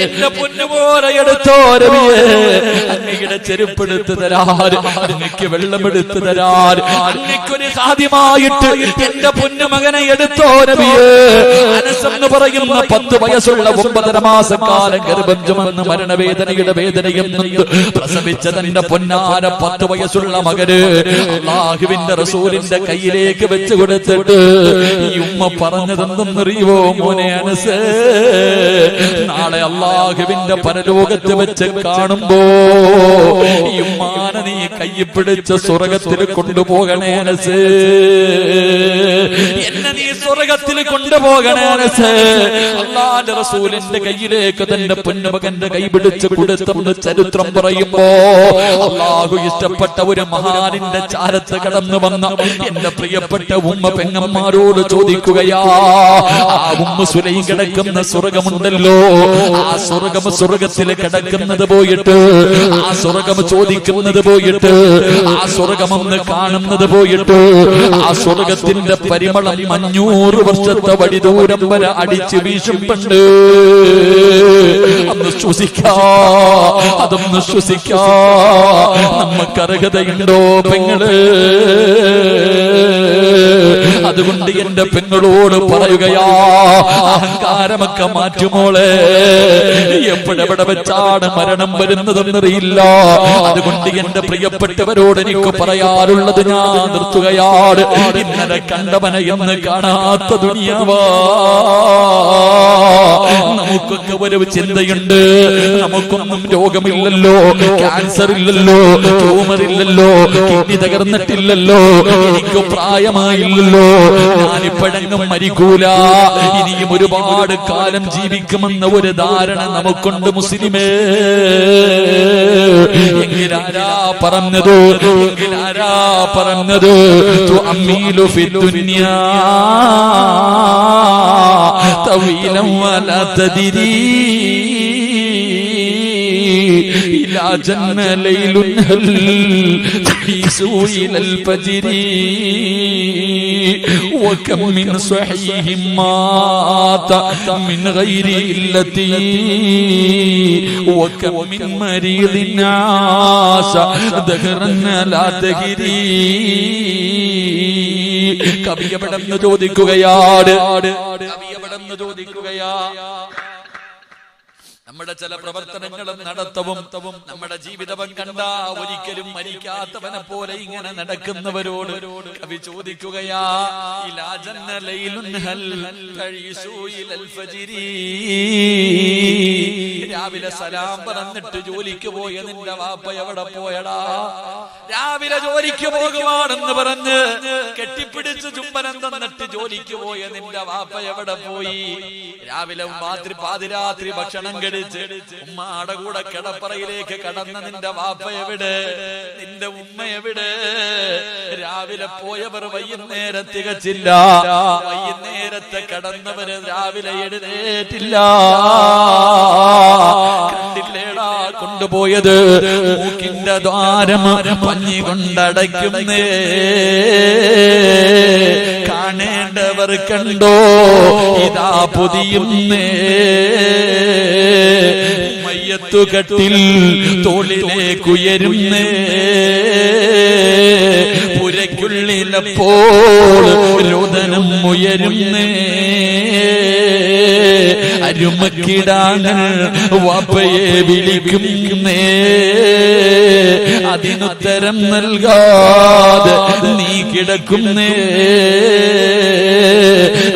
എന്റെ പൊന്നു പൊന്നുപോലെ എടുത്തോ നബിയേ, അങ്ങയുടെ ചെരുപ്പെടുത്ത് തരാൻ, അങ്ങക്ക് വെള്ളമെടുത്ത് തരാൻ, അങ്ങക്കൊരു സാധ്യമായിട്ട് എന്റെ പൊന്നുമകനെ എടുത്തോ നബിയേ. അനസ് എന്ന് പറയുന്ന 10 വയസ്സുള്ള 9.5 മാസക്കാലം ഗർഭം ചുമന്ന് മരണവേദനയുടെ വേദനയും പ്രസവിച്ച തന്റെ പൊന്നാര 10 വയസ്സുള്ള മകന് അല്ലാഹുവിന്റെ റസൂലിന്റെ കയ്യിലേക്ക് വെച്ച് കൊടുത്തിട്ട് ഈ ഉമ്മ പറഞ്ഞതെന്തെന്നറിയോ മോനെ അനസ്, നാളെ അല്ലാഹുവിന്റെ പരലോകത്ത് വെച്ച് കാണുമ്പോ ഈ ഉമ്മാനെ നീ കയ്യിൽ പിടിച്ച് സ്വർഗത്തിൽ കൊണ്ടുപോകണേ അനസ്, എന്നെ നീ സ്വർഗത്തിൽ കൊണ്ടുപോകണേ അനസ്. അല്ലാഹുവിന്റെ റസൂലിന്റെ കയ്യിലേക്ക് തന്റെ പൊന്നുമകന്റെ കൈ പിടിച്ച് കൊടുത്തെന്ന് ചരിത്രം പറയുമ്പോ അല്ലാഹു ഇഷ്ടപ്പെട്ട ഒരു മഹാനിന്റെ ചാരത്ത് കടന്നു വന്ന എന്റെ പ്രിയപ്പെട്ട ഉമ്മ പെങ്ങന്മാരോട് ചോദിക്കുകയാ, ആ ഉമ്മ സുലൈം കിടക്കുന്ന സ്വർഗമുണ്ടല്ലോ, ആ സ്വർഗത്തിൽ കിടക്കുന്നത് പോയിട്ട്, ആ സ്വർഗം ചോദിക്കുന്നത് പോയിട്ട്, ആ സ്വർഗമെന്ന് കാണുന്നത് പോയിട്ട്, ആ സ്വർഗത്തിന്റെ പരിമളം 500 വർഷത്തെ വടി ദൂരം വരെ അടിച്ചു വീശുമ്പണ്ട്. അന്ന് ശ്വസിക്കാ, അതൊന്ന് ശ്വസിക്കാ നമുക്ക് അർഹതയുണ്ടോ പെങ്ങള്? അതുകൊണ്ട് എന്റെ പെങ്ങളോട് പറയുകയാ, അഹങ്കാരമൊക്കെ മാറ്റുമോളെ, എപ്പോഴെവിടെ വെച്ചാണ് മരണം വരുന്നതെന്നറിയില്ല. അതുകൊണ്ട് എന്റെ പ്രിയപ്പെട്ടവരോട് എനിക്ക് പറയാറുള്ളത് ഞാൻ നിർത്തുകയാണ്. ഇന്നലെ കണ്ടവനെ എന്ന് കാണാത്ത ദുനിയാവാ. നമുക്കൊക്കെ ഒരു ചിന്തയുണ്ട്, നമുക്കൊന്നും രോഗമില്ലല്ലോ, ക്യാൻസർ ഇല്ലല്ലോ, ട്യൂമർ ഇല്ലല്ലോ, കിഡ്നി തകർന്നിട്ടില്ലല്ലോ, എനിക്ക് പ്രായമായില്ലല്ലോ, ഞാനിപ്പോഴെങ്ങും മരിക്കൂല, ഇനിയും ഒരുപാട് കാലം ജീവിക്കുമെന്ന ഒരു ധാരണ നമുക്കുണ്ട് മുസ്ലിമേ. എങ്കിലാരാ പറഞ്ഞത്, എങ്കിലാരാ പറഞ്ഞത്, തുഅമ്മീലു ഫിദ്ദുനിയാ തവീലൻ വലാ തദ്രീ إلى جنة ليل هل يسوء إلى الفجر وكم من صحيح مات من غير علة وكم من مريض عاش دهرا لا تجري. കവി എവിടെന്ന് ചോദിക്കുകയാണ്, കവി എവിടെന്ന് ചോദിക്കുകയാ. നമ്മുടെ ചില പ്രവർത്തനങ്ങളും നടത്തവും നമ്മുടെ ജീവിതവും കണ്ട ഒരിക്കലും മരിക്കാത്തവനെ പോലെ ഇങ്ങനെ നടക്കുന്നവരോട് കവി ചോദിക്കുകയാ, ഇലാ ജന്ന ലൈലുൻ ഹൽ തഈസു ഇലൽ ഫജ്രി. രാവിലെ സലാം പറഞ്ഞിട്ട് ജോലിക്ക് പോയ നിന്റെ വാപ്പ എവിടെ പോയടാ? രാവിലെ ജോലിക്ക് പോകുവാണെന്ന് പറഞ്ഞ് കെട്ടിപ്പിടിച്ച് ചുംബനം തന്നിട്ട് ജോലിക്ക് പോയ നിന്റെ വാപ്പ എവിടെ പോയി? രാവിലെ പാതിരാത്രി ഭക്ഷണം കഴിച്ച് ഉമ്മയുടെ കൂടെ കിടപ്പറയിലേക്ക് കടന്ന നിന്റെ വാപ്പ എവിടെ? നിന്റെ ഉമ്മ എവിടെ? രാവിലെ പോയവർ വൈകുന്നേരം തികച്ചില്ല, വൈകുന്നേരത്തെ കടന്നവര് രാവിലെ എഴുന്നേറ്റില്ല. കണ്ടില്ലേടാ കൊണ്ടുപോയത്? മൂക്കിന്റെ ദ്വാരം പഞ്ഞി കൊണ്ടടയ്ക്കുന്നേ, കാണേണ്ടവർ കണ്ടോ ഇതാ പൊതിയുന്നേ. മയ്യത്തുകട്ടിൽ തോളിലേക്കുയരുന്നേ, പുരയ്ക്കുള്ളിലപ്പോൾ രോദനം ഉയരുന്നേ. അരുമക്കിടാങ്ങൾ വാപ്പയെ വിളിക്കുന്നേ, അതിനുത്തരം നൽകാതെ നീ കിടക്കുന്നേ.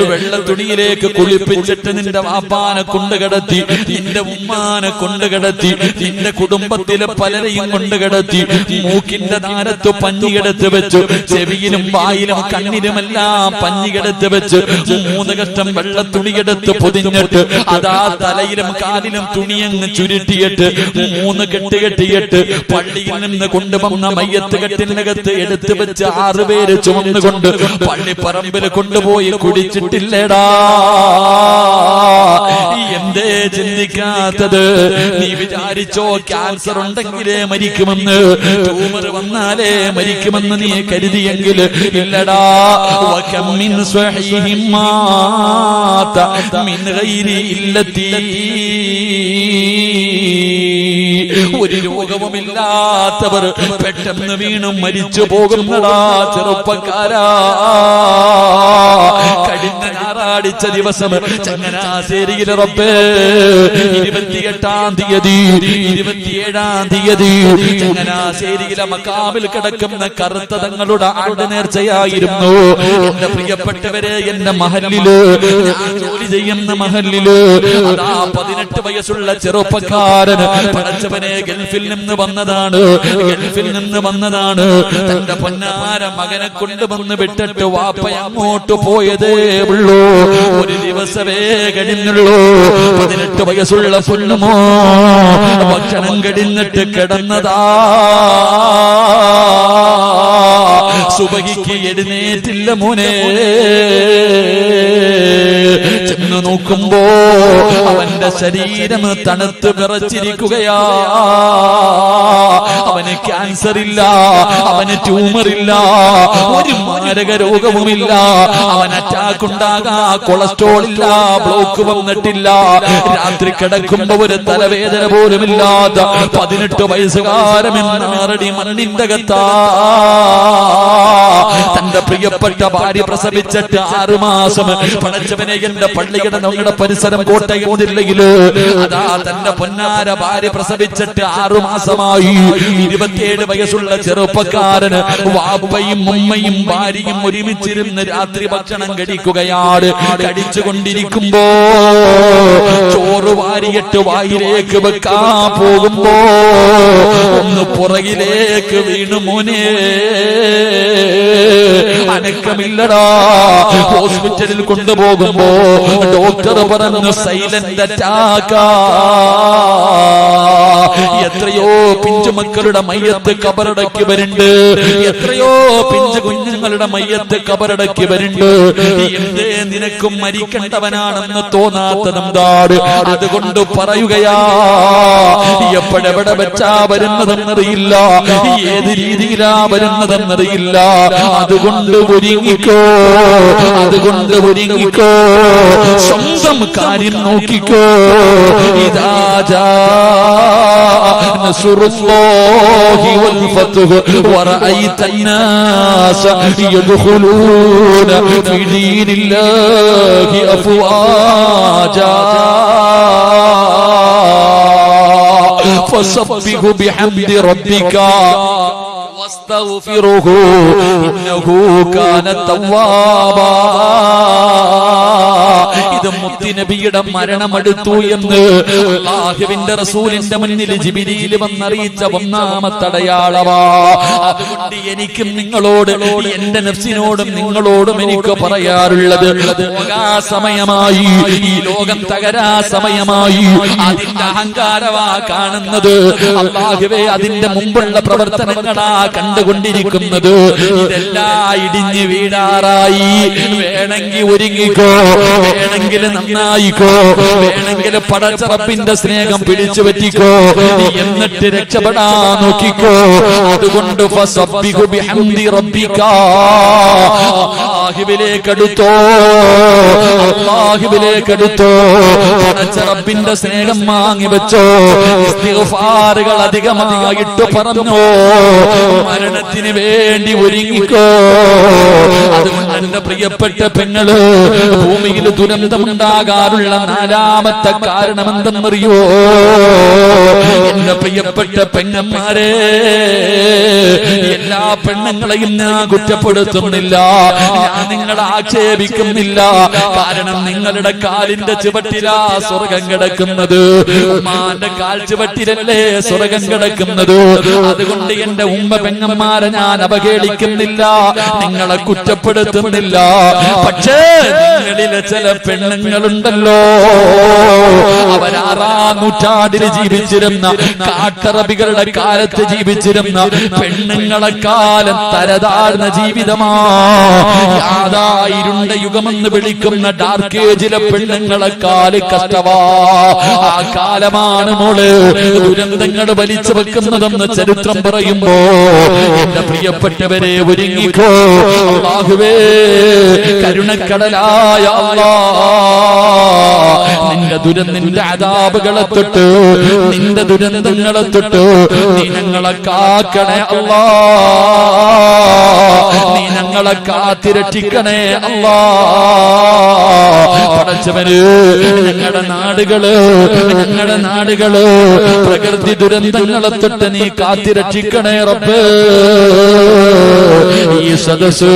വെള്ള തുണിയിലേക്ക് കുളിപ്പിച്ചിട്ട് നിന്റെ വാപ്പാനെ കൊണ്ടുകിടത്തി, നിന്റെ ഉമ്മാനെ കൊണ്ടുകിടത്തി, നിന്റെ കുടുംബത്തിലെ പലരെയും കൊണ്ടുകിടത്തി, മൂക്കിന്റെ താരത്ത് പഞ്ഞിയെടുത്ത് വെച്ചു, ചെവിയിലും വായിലും കണ്ണിലുമെല്ലാം പഞ്ഞിയെടുത്ത് വെച്ച് 3 കഷ്ടം വെള്ള തുണിയെടുത്ത് പൊതിഞ്ഞിട്ട് അതാ തലയിലും കാലിലും തുണിയങ്ങ് ചുരുട്ടിയിട്ട് 3 കെട്ട് കെട്ടിയിട്ട് പള്ളിയിൽ നിന്ന് കൊണ്ടുവന്ന മയ്യത്ത് കെട്ടിനകത്ത് എടുത്തു വെച്ച് 6 പേര് ചുമന്നുകൊണ്ട് പള്ളിപ്പറമ്പിൽ കൊണ്ടുപോയി കുടിച്ചിട്ട് ചെയ്തില്ലടാ. എന്തേ ചിന്തിക്കാത്തത്? നീ വിചാരിച്ചോ ക്യാൻസർ ഉണ്ടെങ്കിലേ മരിക്കുമെന്ന്, ട്യൂമർ വന്നാലേ മരിക്കുമെന്ന് നീ കരുതിയെങ്കിൽ ഇല്ലടാ. വകം മിൻ സ്വഹീഹിൻ മാത മിൻ ഗൈരി ഇല്ലത്തി, ഒരു രോഗവുമില്ലാത്തവർ പെട്ടെന്ന് വീണും മരിച്ചു പോകുന്നടാ ചെറുപ്പക്കാരാ. കഴിഞ്ഞ ഞായറാഴ്ച ദിവസം ചങ്ങനാശ്ശേരിയിലെ റബ്ബേ 28-ാം തീയതി 27-ാം തീയതി ചങ്ങനാശ്ശേരിയിലെ മക്കാമിൽ കിടക്കുന്ന കറുത്ത തങ്ങളുടെ ആണ്ട് നേർച്ചയായിരുന്നു. എന്റെ പ്രിയപ്പെട്ടവരെ, എന്റെ മഹല്ലില്, ഞാൻ ജോലി ചെയ്യുന്ന മഹല്ലില് അതാ 18 വയസ്സുള്ള ചെറുപ്പക്കാരൻ പഠിച്ചവനെ ഗൾഫിൽ നിന്ന് വന്നതാണ്. തന്റെ പൊന്നാര മകനെ കൊണ്ടുവന്ന് വിട്ടിട്ട് വാപ്പ അങ്ങോട്ട് പോയതേ ഉള്ളൂ. ഒരു ദിവസമേ കഴിഞ്ഞുള്ളൂ. 18 വയസ്സുള്ള പൊന്നുമോ ഭക്ഷണം കഴിഞ്ഞിട്ട് കിടന്നതാ. സുബഹിക്ക് എഴുന്നേറ്റില്ല മോനെ. ചെന്ന് നോക്കുമ്പോ അവന്റെ ശരീരം തണുത്ത് വിറച്ചിരിക്കുകയാ. അവന് ക്യാൻസർ ഇല്ല, അവന് ട്യൂമർ ഇല്ല, ഒരു മാരക രോഗവുമില്ല. അവൻ അറ്റാക്ക് ഉണ്ടാകാ, കൊളസ്ട്രോൾ ഇല്ല, ബ്ലോക്ക് വന്നിട്ടില്ല. രാത്രി കിടക്കുമ്പോ ഒരു തലവേദന പോലുമില്ലാത്ത 18 വയസ്സുകാരമെന്നാറടി മണ്ണിന്റെ അകത്താ. തന്റെ പ്രിയപ്പെട്ട ഭാര്യ പ്രസവിച്ചിട്ട് 6 മാസം. പടച്ചവനെ, എന്റെ പള്ളിയുടെ നമ്മുടെ പരിസരം കോട്ടയം ജില്ലയില് അതാ തന്റെ പൊന്നാര ഭാര്യ പ്രസവിച്ചിട്ട് 6 മാസമായി. 27 വയസ്സുള്ള ചെറുപ്പക്കാരന് വാപ്പയും ഉമ്മയും ഭാര്യയും ഒരുമിച്ചിരുന്ന് രാത്രി ഭക്ഷണം കഴിക്കുകയാണ്. കഴിച്ചുകൊണ്ടിരിക്കുമ്പോ ചോറ് വാരിയിട്ട് വായിലേക്ക് വെക്കാൻ പോകുമ്പോ ഒന്ന് പുറകിലേക്ക് വീണു മോനെ. അനക്കമില്ലടാ. ഹോസ്പിറ്റലിൽ കൊണ്ടുപോകുമ്പോ ഡോക്ടർ പറഞ്ഞു സൈലന്റ് അറ്റാക്കാ. എത്രയോ പിഞ്ചുമക്കളുടെ മയ്യത്ത് കബറടക്കി വരുന്നുണ്ട്. എത്രയോ പിഞ്ചു കുഞ്ഞുങ്ങളുടെ മയ്യത്ത് കബറടക്കി വരുന്നുണ്ട്. എന്തേ നിനക്കും മരിക്കേണ്ടവനാണെന്ന് തോന്നാത്തതെന്താണ്? അതുകൊണ്ട് പറയുകയാ, എപ്പോഴെവിടെ വെച്ചാ വരുന്നതെന്നറിയില്ല, ഏത് രീതിയിലാ വരുന്നതെന്നറിയില്ല. അതുകൊണ്ട് ഒരുങ്ങിക്കോ, സ്വന്തം കാര്യം നോക്കിക്കോ. ഇദാ ജാ നസ്റുല്ലാഹി വൽ ഫത്ഹ് വറഅയ്ത الناس يدخلون في دين الله أفواجا فسبح بحمد ربك واستغفره إنه كان توابا. ഇത് മുത്തുനബിയുടെ മരണമെടുത്തു എന്ന് അല്ലാഹുവിന്റെ റസൂലിന്റെ മുന്നിൽ ജിബ്രീൽ വന്നറിയിച്ച ഒന്നാമത്തെ അടയാളമാ. അതുകൊണ്ട് എനിക്കും നിങ്ങളോട്, എന്റെ നഫ്സിനോടും നിങ്ങളോടും എനിക്ക് പറയാറുള്ളത്, പോകാ സമയമായി, ഈ ലോകം തകരാ സമയമായി. അതിന്റെ അഹങ്കാരമാ കാണുന്നത്. അല്ലാഹുവേ, അതിന്റെ മുമ്പുള്ള പ്രവർത്തനങ്ങളാ കണ്ടുകൊണ്ടിരിക്കുന്നത്. ഇതെല്ലാം ഇടിഞ്ഞു വീഴാറായി. വേണമെങ്കിൽ ഒരുങ്ങിക്കോ, വേണമെങ്കിൽ നന്നായിക്കോ, വേണമെങ്കിൽ പടച്ച റബ്ബിന്റെ സ്നേഹം പിടിച്ചു പറ്റിക്കോ, എന്നിട്ട് രക്ഷപ്പെടാൻ നോക്കിക്കോ. അതുകൊണ്ട് ഫസബ്ബിഹു ബിഹംദി റബ്ബിക, അല്ലാഹുവിലേക്കടുത്തോ, പടച്ച റബ്ബിന്റെ സ്നേഹം വാങ്ങി വെച്ചോ. ഇസ്തിഗ്ഫാറുകൾ അധികമായിട്ട് പറഞ്ഞോ. മരണത്തിന് വേണ്ടി ഒരുങ്ങിക്കോ. അതുകൊണ്ട് എന്റെ പ്രിയപ്പെട്ട പെങ്ങള്, ഭൂമിയിൽ ദുരന്തമുണ്ടാകാറുള്ള 4ാമത്തെ കാരണം എന്തെന്നറിയോ? എന്റെ പ്രിയപ്പെട്ട പെങ്ങന്മാരെ, എല്ലാ പെണ്ണുങ്ങളെയും ഞാൻ കുറ്റപ്പെടുത്തുന്നില്ല, ഞാൻ നിങ്ങളെ ആക്ഷേപിക്കുന്നില്ല. കാരണം നിങ്ങളുടെ കാലിന്റെ ചുവട്ടിലാ സ്വർഗം കിടക്കുന്നത്. ഉമ്മാന്റെ കാൽ ചുവട്ടിലല്ലേ സ്വർഗം കിടക്കുന്നത്. അതുകൊണ്ട് എന്റെ ഉമ്മ പെങ്ങന്മാരെ ഞാൻ അവഹേളിക്കുന്നില്ല, നിങ്ങളെ കുറ്റപ്പെടുത്തുന്നില്ല. പക്ഷേ നിങ്ങളിലെ ചില പെണ്ണുങ്ങളുണ്ടല്ലോ, അവരാറാം നൂറ്റാണ്ടിൽ ജീവിച്ചിരുന്ന കാട്ടറബികളുടെ കാലത്ത് ജീവിച്ചിരുന്ന പെണ്ണുങ്ങളെക്കാലം തരതാഴ്ന്ന ജീവിതമാ. ഇരുണ്ട യുഗമെന്ന് വിളിക്കുന്ന ഡാർക്ക് ഏജിലെ പെണ്ണുങ്ങളെക്കാല് കഷ്ടവാ. ആ കാലമാണ് മോള് ദുരന്തങ്ങൾ വലിച്ചു വെക്കുന്നതെന്ന് ചരിത്രം പറയുമ്പോ എന്റെ പ്രിയപ്പെട്ടവരെ ഒരുങ്ങിക്കോ. അല്ലാഹുവേ, കരുണക്കടലായ അല്ലാഹ്, നിന്റെ അദാബുകളെ തൊട്ട്, നിന്റെ ദുരന്തങ്ങളെ തൊട്ട് നീ ഞങ്ങളെ കാക്കണേ അല്ലാഹ്, നീ ഞങ്ങളെ കാത്തിരക്ഷിക്കണേ അല്ലാഹ്. പടച്ചവന് ഞങ്ങളുടെ നാടുകള് പ്രകൃതി ദുരന്തങ്ങളെ തൊട്ട് നീ കാത്തിരക്ഷിക്കണേ റബ്ബേ. ഈ സദസ്സ്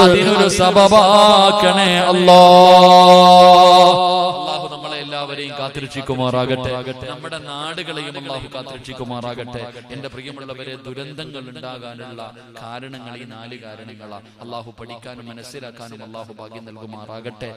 അതിനൊരു സബബാക്കണേ അല്ലാഹ്. എല്ലാവരെയും കാത്തിരക്ഷിക്കുമാറാകട്ടെ, നമ്മുടെ നാടുകളെയും അല്ലാഹു കാത്തിരക്ഷിക്കുമാറാകട്ടെ. എന്റെ പ്രിയമുള്ളവരെ, ദുരന്തങ്ങൾ ഉണ്ടാകാനുള്ള കാരണങ്ങൾ ഈ 4 കാരണങ്ങളാണ്. അല്ലാഹു പഠിക്കാനും മനസ്സിലാക്കാനും അല്ലാഹു ഭാഗ്യം നൽകുമാറാകട്ടെ.